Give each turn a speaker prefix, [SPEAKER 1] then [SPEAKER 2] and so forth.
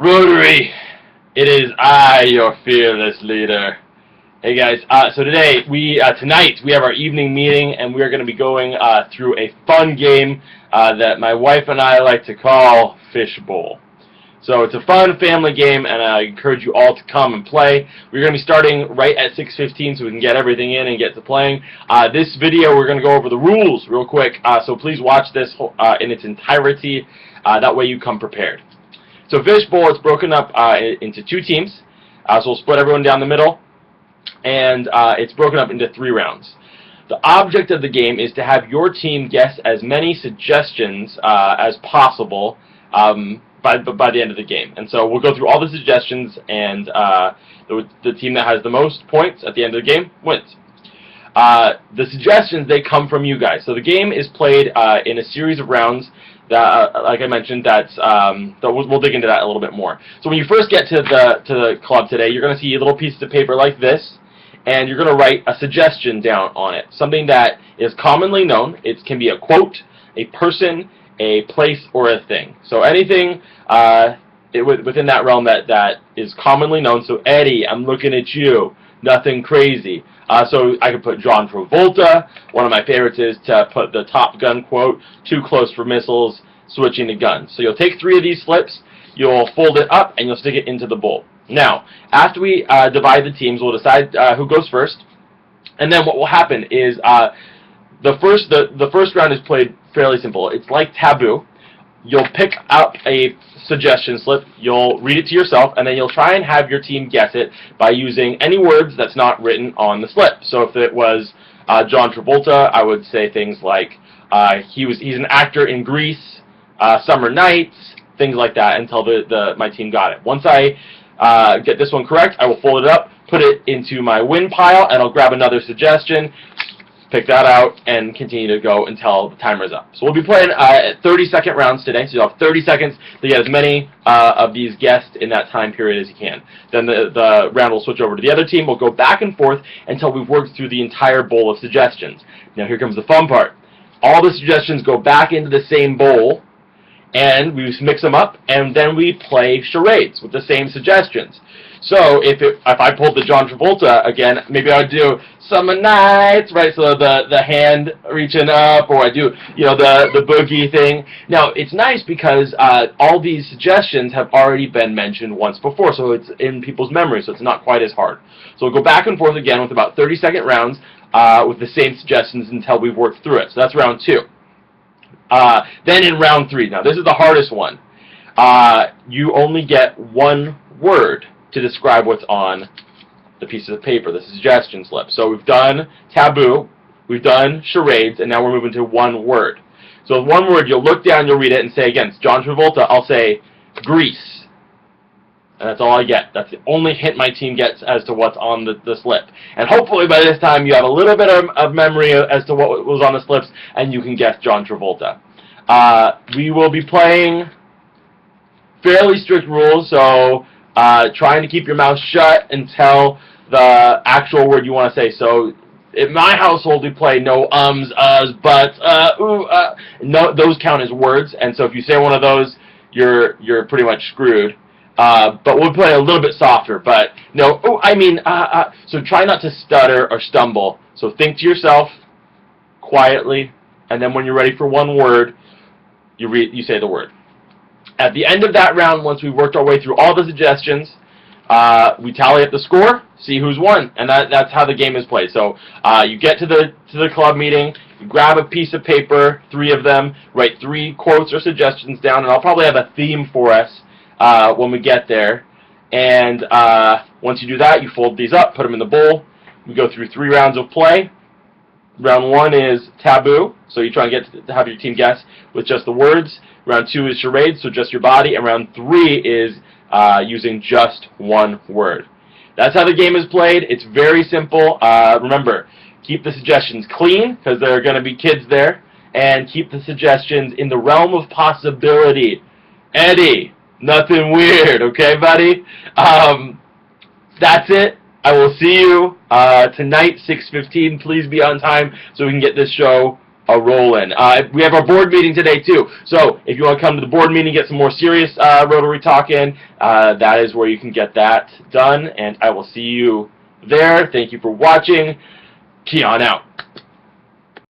[SPEAKER 1] Rotary, it is I, your fearless leader. Hey guys, so today, tonight, we have our evening meeting, and we are going to be going through a fun game that my wife and I like to call fishbowl. So it's a fun family game, and I encourage you all to come and play. We're going to be starting right at 6:15 so we can get everything in and get to playing. This video, we're going to go over the rules real quick, so please watch this in its entirety. That way you come prepared. So fishbowl, it's broken up into two teams. So we'll split everyone down the middle, and it's broken up into 3 rounds. The object of the game is to have your team guess as many suggestions as possible by the end of the game. And so we'll go through all the suggestions, and the team that has the most points at the end of the game wins. The suggestions, they come from you guys. So the game is played in a series of rounds that, like I mentioned, we'll dig into that a little bit more. So when you first get to the club today, you're going to see a little piece of paper like this, and you're going to write a suggestion down on it, something that is commonly known. It can be a quote, a person, a place, or a thing. So anything within that realm that is commonly known. So Eddie, I'm looking at you. Nothing crazy. So I could put John Travolta. One of my favorites is to put the Top Gun quote, too close for missiles, switching to guns. So you'll take 3 of these slips, you'll fold it up, and you'll stick it into the bowl. Now, after we divide the teams, we'll decide who goes first. And then what will happen is the first round is played fairly simple. It's like Taboo. You'll pick up a suggestion slip, you'll read it to yourself, and then you'll try and have your team guess it by using any words that's not written on the slip. So if it was John Travolta, I would say things like he's an actor in Grease, Summer Nights, things like that, until my team got it. Once I get this one correct, I will fold it up, put it into my win pile, and I'll grab another suggestion, pick that out, and continue to go until the timer's up. So we'll be playing 30-second rounds today, so you'll have 30 seconds to get as many of these guessed in that time period as you can. Then the round will switch over to the other team. We'll go back and forth until we've worked through the entire bowl of suggestions. Now here comes the fun part. All the suggestions go back into the same bowl, and we mix them up, and then we play charades with the same suggestions. So if I pulled the John Travolta again, maybe I would do Summer Nights, right? So the hand reaching up, or I do the boogie thing. Now it's nice because all these suggestions have already been mentioned once before, so it's in people's memory, so it's not quite as hard. So we'll go back and forth again with about 30-second rounds with the same suggestions until we've worked through it. So that's round 2. Then in round 3, now this is the hardest one. You only get one word to describe what's on the piece of paper, the suggestion slip. So we've done Taboo, we've done charades, and now we're moving to one word. So with one word, you'll look down, you'll read it, and say, again, it's John Travolta, I'll say Grease. And that's all I get. That's the only hint my team gets as to what's on the slip. And hopefully by this time you have a little bit of memory as to what was on the slips, and you can guess John Travolta. We will be playing fairly strict rules, so trying to keep your mouth shut until the actual word you want to say. So in my household, we play no ums, uhs, buts, ooh, no, those count as words. And so if you say one of those, you're pretty much screwed. But we'll play a little bit softer. But no, oh, I mean, so try not to stutter or stumble. So think to yourself quietly, and then when you're ready for one word, you say the word. At the end of that round, once we've worked our way through all the suggestions, we tally up the score, see who's won, and that's how the game is played. So you get to the club meeting, you grab a piece of paper, 3 of them, write 3 quotes or suggestions down, and I'll probably have a theme for us when we get there. And once you do that, you fold these up, put them in the bowl. We go through 3 rounds of play. Round 1 is Taboo, so you try and get to have your team guess with just the words. Round 2 is charades, so just your body. And round 3 is using just one word. That's how the game is played. It's very simple. Remember, keep the suggestions clean, because there are going to be kids there, and keep the suggestions in the realm of possibility. Eddie, nothing weird, okay, buddy? That's it. I will see you tonight, 6:15. Please be on time so we can get this show a-rolling. We have our board meeting today, too. So if you want to come to the board meeting, get some more serious Rotary talk in, that is where you can get that done. And I will see you there. Thank you for watching. Keon out.